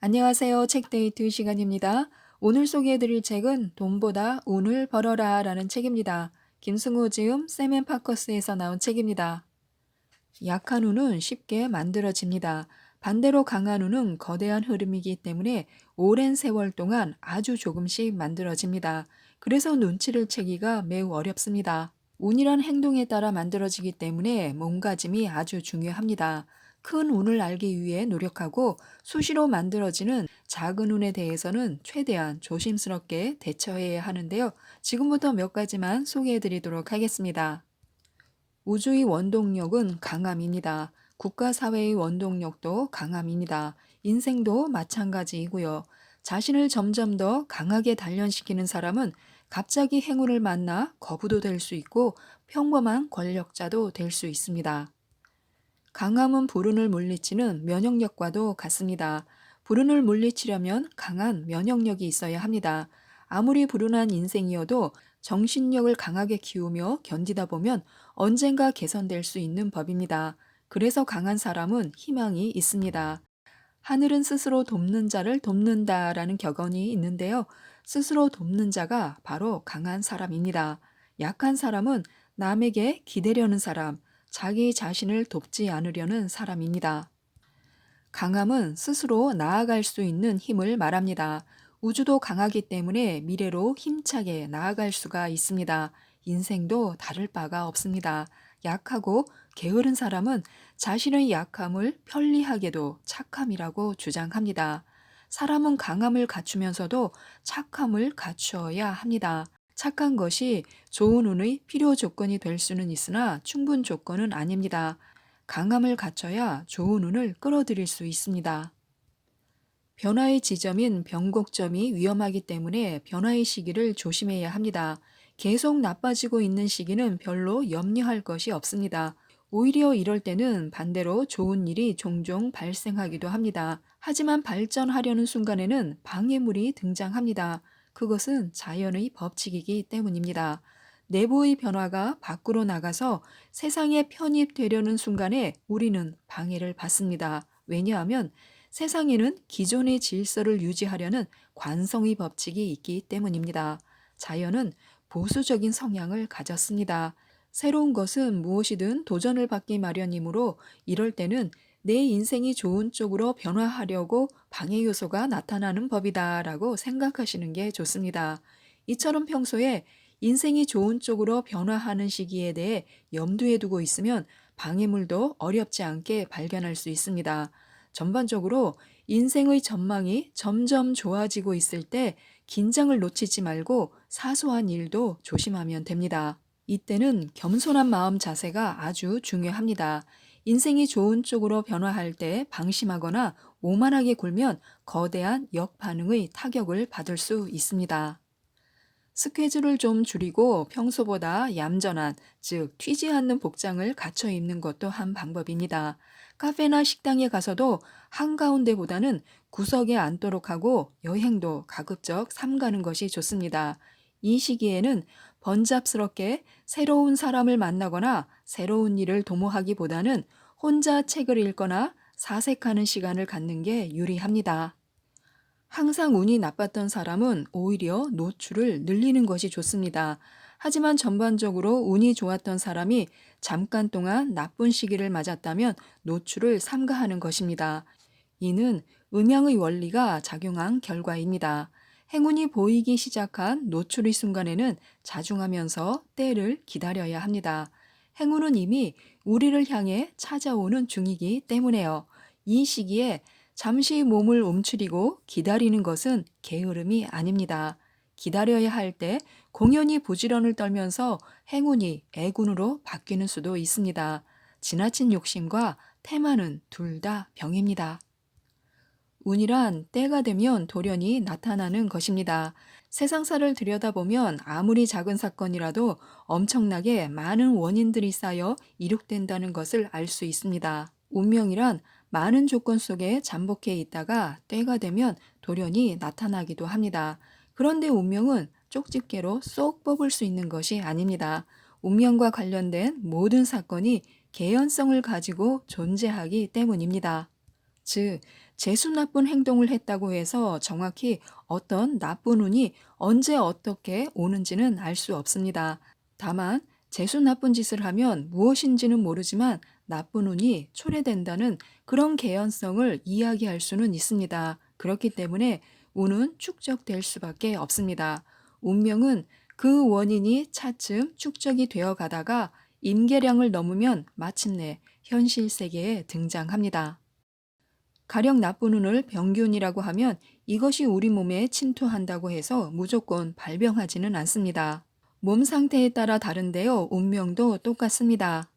안녕하세요. 책데이트 시간입니다. 오늘 소개해드릴 책은 돈보다 운을 벌어라 라는 책입니다. 김승우 지음 샘앤파커스에서 나온 책입니다. 약한 운은 쉽게 만들어집니다. 반대로 강한 운은 거대한 흐름이기 때문에 오랜 세월 동안 아주 조금씩 만들어집니다. 그래서 눈치를 채기가 매우 어렵습니다. 운이란 행동에 따라 만들어지기 때문에 몸가짐이 아주 중요합니다. 큰 운을 알기 위해 노력하고 수시로 만들어지는 작은 운에 대해서는 최대한 조심스럽게 대처해야 하는데요. 지금부터 몇 가지만 소개해 드리도록 하겠습니다. 우주의 원동력은 강함입니다. 국가 사회의 원동력도 강함입니다. 인생도 마찬가지이고요. 자신을 점점 더 강하게 단련시키는 사람은 갑자기 행운을 만나 거부도 될 수 있고 평범한 권력자도 될 수 있습니다. 강함은 불운을 물리치는 면역력과도 같습니다. 불운을 물리치려면 강한 면역력이 있어야 합니다. 아무리 불운한 인생이어도 정신력을 강하게 키우며 견디다 보면 언젠가 개선될 수 있는 법입니다. 그래서 강한 사람은 희망이 있습니다. 하늘은 스스로 돕는 자를 돕는다라는 격언이 있는데요. 스스로 돕는 자가 바로 강한 사람입니다. 약한 사람은 남에게 기대려는 사람, 자기 자신을 돕지 않으려는 사람입니다. 강함은 스스로 나아갈 수 있는 힘을 말합니다. 우주도 강하기 때문에 미래로 힘차게 나아갈 수가 있습니다. 인생도 다를 바가 없습니다. 약하고 게으른 사람은 자신의 약함을 편리하게도 착함이라고 주장합니다. 사람은 강함을 갖추면서도 착함을 갖추어야 합니다. 착한 것이 좋은 운의 필요 조건이 될 수는 있으나 충분 조건은 아닙니다. 강함을 갖춰야 좋은 운을 끌어들일 수 있습니다. 변화의 지점인 변곡점이 위험하기 때문에 변화의 시기를 조심해야 합니다. 계속 나빠지고 있는 시기는 별로 염려할 것이 없습니다. 오히려 이럴 때는 반대로 좋은 일이 종종 발생하기도 합니다. 하지만 발전하려는 순간에는 방해물이 등장합니다. 그것은 자연의 법칙이기 때문입니다. 내부의 변화가 밖으로 나가서 세상에 편입되려는 순간에 우리는 방해를 받습니다. 왜냐하면 세상에는 기존의 질서를 유지하려는 관성의 법칙이 있기 때문입니다. 자연은 보수적인 성향을 가졌습니다. 새로운 것은 무엇이든 도전을 받기 마련이므로 이럴 때는 내 인생이 좋은 쪽으로 변화하려고 방해 요소가 나타나는 법이다라고 생각하시는 게 좋습니다. 이처럼 평소에 인생이 좋은 쪽으로 변화하는 시기에 대해 염두에 두고 있으면 방해물도 어렵지 않게 발견할 수 있습니다. 전반적으로 인생의 전망이 점점 좋아지고 있을 때 긴장을 놓치지 말고 사소한 일도 조심하면 됩니다. 이때는 겸손한 마음 자세가 아주 중요합니다. 인생이 좋은 쪽으로 변화할 때 방심하거나 오만하게 굴면 거대한 역반응의 타격을 받을 수 있습니다. 스케줄을 좀 줄이고 평소보다 얌전한, 즉 튀지 않는 복장을 갖춰 입는 것도 한 방법입니다. 카페나 식당에 가서도 한가운데보다는 구석에 앉도록 하고 여행도 가급적 삼가는 것이 좋습니다. 이 시기에는 번잡스럽게 새로운 사람을 만나거나 새로운 일을 도모하기보다는 혼자 책을 읽거나 사색하는 시간을 갖는 게 유리합니다. 항상 운이 나빴던 사람은 오히려 노출을 늘리는 것이 좋습니다. 하지만 전반적으로 운이 좋았던 사람이 잠깐 동안 나쁜 시기를 맞았다면 노출을 삼가하는 것입니다. 이는 음양의 원리가 작용한 결과입니다. 행운이 보이기 시작한 노출의 순간에는 자중하면서 때를 기다려야 합니다. 행운은 이미 우리를 향해 찾아오는 중이기 때문에요. 이 시기에 잠시 몸을 움츠리고 기다리는 것은 게으름이 아닙니다. 기다려야 할 때 공연히 부지런을 떨면서 행운이 애군으로 바뀌는 수도 있습니다. 지나친 욕심과 태만은 둘 다 병입니다. 운이란 때가 되면 돌연히 나타나는 것입니다. 세상사를 들여다보면 아무리 작은 사건이라도 엄청나게 많은 원인들이 쌓여 이룩된다는 것을 알 수 있습니다. 운명이란 많은 조건 속에 잠복해 있다가 때가 되면 돌연히 나타나기도 합니다. 그런데 운명은 쪽집게로 쏙 뽑을 수 있는 것이 아닙니다. 운명과 관련된 모든 사건이 개연성을 가지고 존재하기 때문입니다. 즉, 재수 나쁜 행동을 했다고 해서 정확히 어떤 나쁜 운이 언제 어떻게 오는지는 알 수 없습니다. 다만 재수 나쁜 짓을 하면 무엇인지는 모르지만 나쁜 운이 초래된다는 그런 개연성을 이야기할 수는 있습니다. 그렇기 때문에 운은 축적될 수밖에 없습니다. 운명은 그 원인이 차츰 축적이 되어 가다가 임계량을 넘으면 마침내 현실 세계에 등장합니다. 가령 나쁜 운을 병균이라고 하면 이것이 우리 몸에 침투한다고 해서 무조건 발병하지는 않습니다. 몸 상태에 따라 다른데요. 운명도 똑같습니다.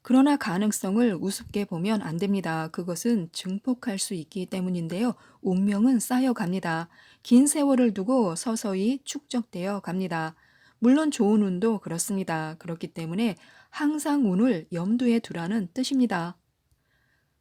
그러나 가능성을 우습게 보면 안 됩니다. 그것은 증폭할 수 있기 때문인데요. 운명은 쌓여갑니다. 긴 세월을 두고 서서히 축적되어 갑니다. 물론 좋은 운도 그렇습니다. 그렇기 때문에 항상 운을 염두에 두라는 뜻입니다.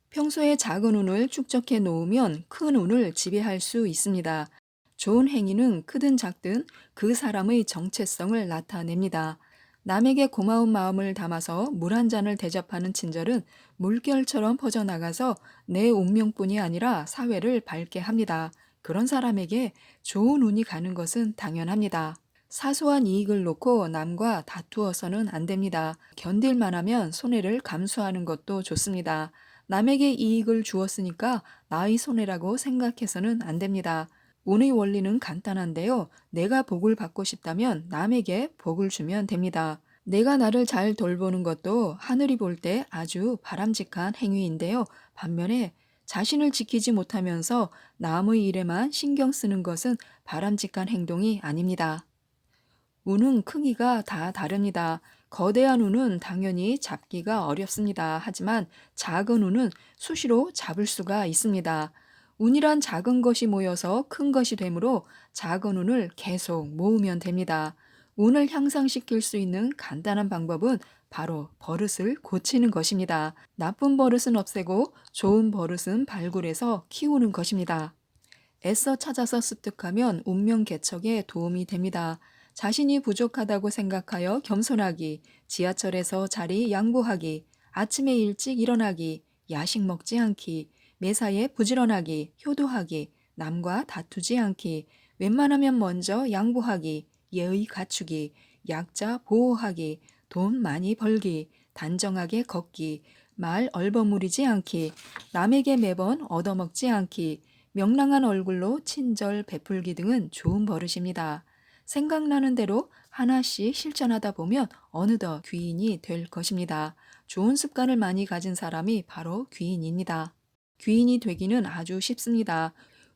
평소에 작은 운을 축적해 놓으면 큰 운을 지배할 수 있습니다. 좋은 행위는 크든 작든 그 사람의 정체성을 나타냅니다. 남에게 고마운 마음을 담아서 물 한 잔을 대접하는 친절은 물결처럼 퍼져나가서 내 운명뿐이 아니라 사회를 밝게 합니다. 그런 사람에게 좋은 운이 가는 것은 당연합니다. 사소한 이익을 놓고 남과 다투어서는 안 됩니다. 견딜만 하면 손해를 감수하는 것도 좋습니다. 남에게 이익을 주었으니까 나의 손해라고 생각해서는 안 됩니다. 운의 원리는 간단한데요. 내가 복을 받고 싶다면 남에게 복을 주면 됩니다. 내가 나를 잘 돌보는 것도 하늘이 볼 때 아주 바람직한 행위인데요. 반면에 자신을 지키지 못하면서 남의 일에만 신경 쓰는 것은 바람직한 행동이 아닙니다. 운은 크기가 다 다릅니다. 거대한 운은 당연히 잡기가 어렵습니다. 하지만 작은 운은 수시로 잡을 수가 있습니다. 운이란 작은 것이 모여서 큰 것이 되므로 작은 운을 계속 모으면 됩니다. 운을 향상시킬 수 있는 간단한 방법은 바로 버릇을 고치는 것입니다. 나쁜 버릇은 없애고 좋은 버릇은 발굴해서 키우는 것입니다. 애써 찾아서 습득하면 운명 개척에 도움이 됩니다. 자신이 부족하다고 생각하여 겸손하기, 지하철에서 자리 양보하기, 아침에 일찍 일어나기, 야식 먹지 않기, 매사에 부지런하기, 효도하기, 남과 다투지 않기, 웬만하면 먼저 양보하기, 예의 갖추기, 약자 보호하기, 돈 많이 벌기, 단정하게 걷기, 말 얼버무리지 않기, 남에게 매번 얻어먹지 않기, 명랑한 얼굴로 친절 베풀기 등은 좋은 버릇입니다. 생각나는 대로 하나씩 실천하다 보면 어느덧 귀인이 될 것입니다. 좋은 습관을 많이 가진 사람이 바로 귀인입니다. 귀인이 되기는 아주 쉽습니다.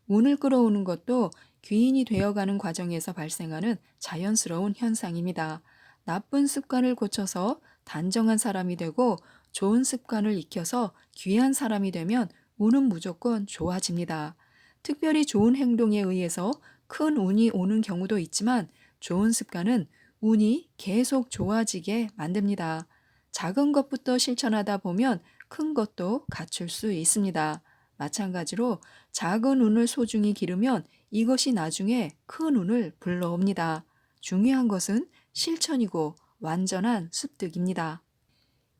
운을 끌어오는 것도 귀인이 되어가는 과정에서 발생하는 자연스러운 현상입니다. 나쁜 습관을 고쳐서 단정한 사람이 되고 좋은 습관을 익혀서 귀한 사람이 되면 운은 무조건 좋아집니다. 특별히 좋은 행동에 의해서 큰 운이 오는 경우도 있지만 좋은 습관은 운이 계속 좋아지게 만듭니다. 작은 것부터 실천하다 보면 큰 것도 갖출 수 있습니다. 마찬가지로 작은 운을 소중히 기르면 이것이 나중에 큰 운을 불러옵니다. 중요한 것은 실천이고 완전한 습득입니다.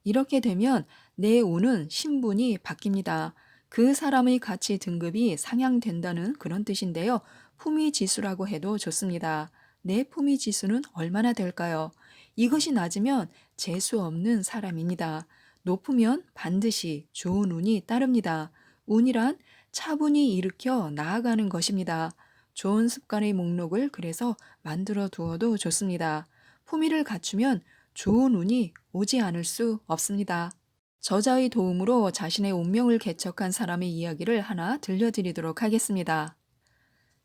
이렇게 되면 내 운은 신분이 바뀝니다. 그 사람의 가치 등급이 상향된다는 그런 뜻인데요. 품위 지수라고 해도 좋습니다. 내 품위 지수는 얼마나 될까요? 이것이 낮으면 재수 없는 사람입니다. 높으면 반드시 좋은 운이 따릅니다. 운이란 차분히 일으켜 나아가는 것입니다. 좋은 습관의 목록을 그래서 만들어 두어도 좋습니다. 품위를 갖추면 좋은 운이 오지 않을 수 없습니다. 저자의 도움으로 자신의 운명을 개척한 사람의 이야기를 하나 들려드리도록 하겠습니다.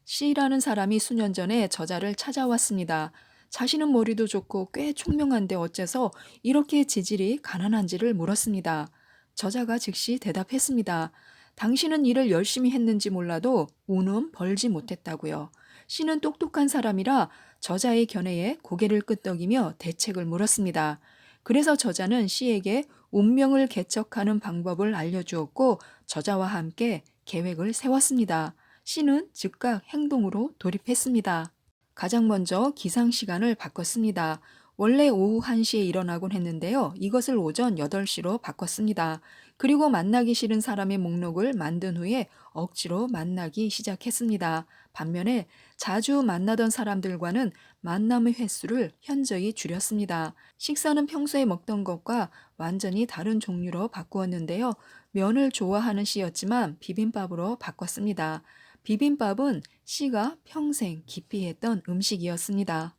C라는 사람이 수년 전에 저자를 찾아왔습니다. 자신은 머리도 좋고 꽤 총명한데 어째서 이렇게 지질이 가난한지를 물었습니다. 저자가 즉시 대답했습니다. 당신은 일을 열심히 했는지 몰라도 운은 벌지 못했다고요. C는 똑똑한 사람이라 저자의 견해에 고개를 끄덕이며 대책을 물었습니다. 그래서 저자는 C에게 운명을 개척하는 방법을 알려주었고 저자와 함께 계획을 세웠습니다. C는 즉각 행동으로 돌입했습니다. 가장 먼저 기상 시간을 바꿨습니다. 원래 오후 1시에 일어나곤 했는데요. 이것을 오전 8시로 바꿨습니다. 그리고 만나기 싫은 사람의 목록을 만든 후에 억지로 만나기 시작했습니다. 반면에 자주 만나던 사람들과는 만남의 횟수를 현저히 줄였습니다. 식사는 평소에 먹던 것과 완전히 다른 종류로 바꾸었는데요. 면을 좋아하는 씨였지만 비빔밥으로 바꿨습니다. 비빔밥은 씨가 평생 기피했던 음식이었습니다.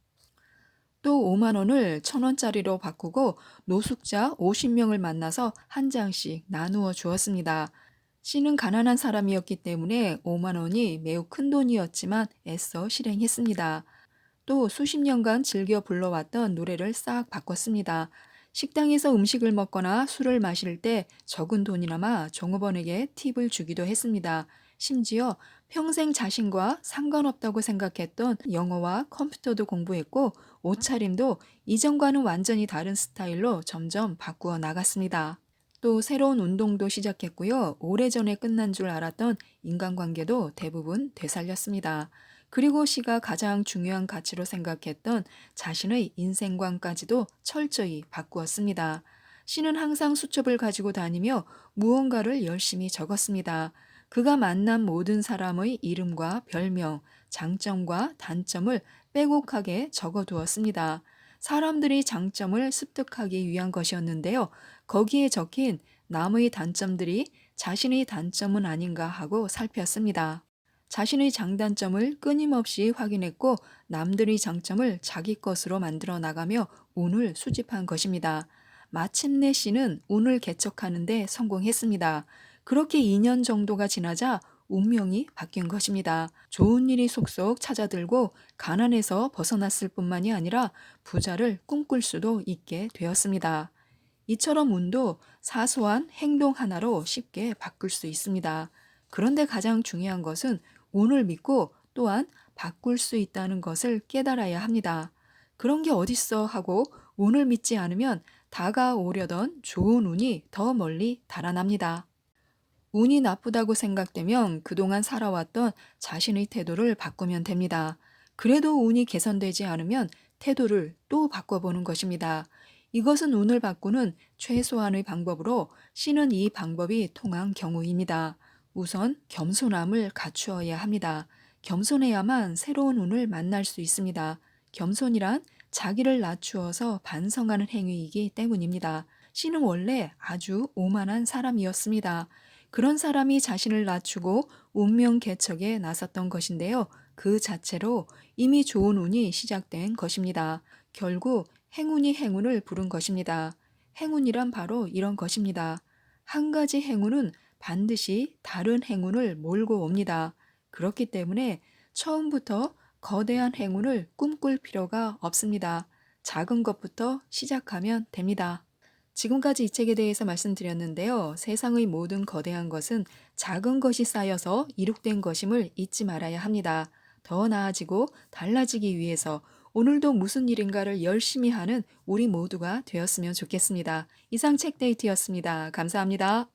또 5만 원을 1,000원짜리로 바꾸고 노숙자 50명을 만나서 한 장씩 나누어 주었습니다. 씨는 가난한 사람이었기 때문에 5만 원이 매우 큰 돈이었지만 애써 실행했습니다. 또 수십 년간 즐겨 불러왔던 노래를 싹 바꿨습니다. 식당에서 음식을 먹거나 술을 마실 때 적은 돈이나마 종업원에게 팁을 주기도 했습니다. 심지어 평생 자신과 상관없다고 생각했던 영어와 컴퓨터도 공부했고 옷차림도 이전과는 완전히 다른 스타일로 점점 바꾸어 나갔습니다. 또 새로운 운동도 시작했고요. 오래전에 끝난 줄 알았던 인간관계도 대부분 되살렸습니다. 그리고 시가 가장 중요한 가치로 생각했던 자신의 인생관까지도 철저히 바꾸었습니다. 시는 항상 수첩을 가지고 다니며 무언가를 열심히 적었습니다. 그가 만난 모든 사람의 이름과 별명, 장점과 단점을 빼곡하게 적어두었습니다. 사람들이 장점을 습득하기 위한 것이었는데요. 거기에 적힌 남의 단점들이 자신의 단점은 아닌가 하고 살폈습니다. 자신의 장단점을 끊임없이 확인했고 남들의 장점을 자기 것으로 만들어 나가며 운을 수집한 것입니다. 마침내 씨는 운을 개척하는 데 성공했습니다. 그렇게 2년 정도가 지나자 운명이 바뀐 것입니다. 좋은 일이 속속 찾아들고 가난에서 벗어났을 뿐만이 아니라 부자를 꿈꿀 수도 있게 되었습니다. 이처럼 운도 사소한 행동 하나로 쉽게 바꿀 수 있습니다. 그런데 가장 중요한 것은 운을 믿고 또한 바꿀 수 있다는 것을 깨달아야 합니다. 그런 게 어딨어 하고 운을 믿지 않으면 다가오려던 좋은 운이 더 멀리 달아납니다. 운이 나쁘다고 생각되면 그동안 살아왔던 자신의 태도를 바꾸면 됩니다. 그래도 운이 개선되지 않으면 태도를 또 바꿔보는 것입니다. 이것은 운을 바꾸는 최소한의 방법으로 씨는 이 방법이 통한 경우입니다. 우선 겸손함을 갖추어야 합니다. 겸손해야만 새로운 운을 만날 수 있습니다. 겸손이란 자기를 낮추어서 반성하는 행위이기 때문입니다. 씨는 원래 아주 오만한 사람이었습니다. 그런 사람이 자신을 낮추고 운명 개척에 나섰던 것인데요. 그 자체로 이미 좋은 운이 시작된 것입니다. 결국 행운이 행운을 부른 것입니다. 행운이란 바로 이런 것입니다. 한 가지 행운은 반드시 다른 행운을 몰고 옵니다. 그렇기 때문에 처음부터 거대한 행운을 꿈꿀 필요가 없습니다. 작은 것부터 시작하면 됩니다. 지금까지 이 책에 대해서 말씀드렸는데요. 세상의 모든 거대한 것은 작은 것이 쌓여서 이룩된 것임을 잊지 말아야 합니다. 더 나아지고 달라지기 위해서 오늘도 무슨 일인가를 열심히 하는 우리 모두가 되었으면 좋겠습니다. 이상 책데이트였습니다. 감사합니다.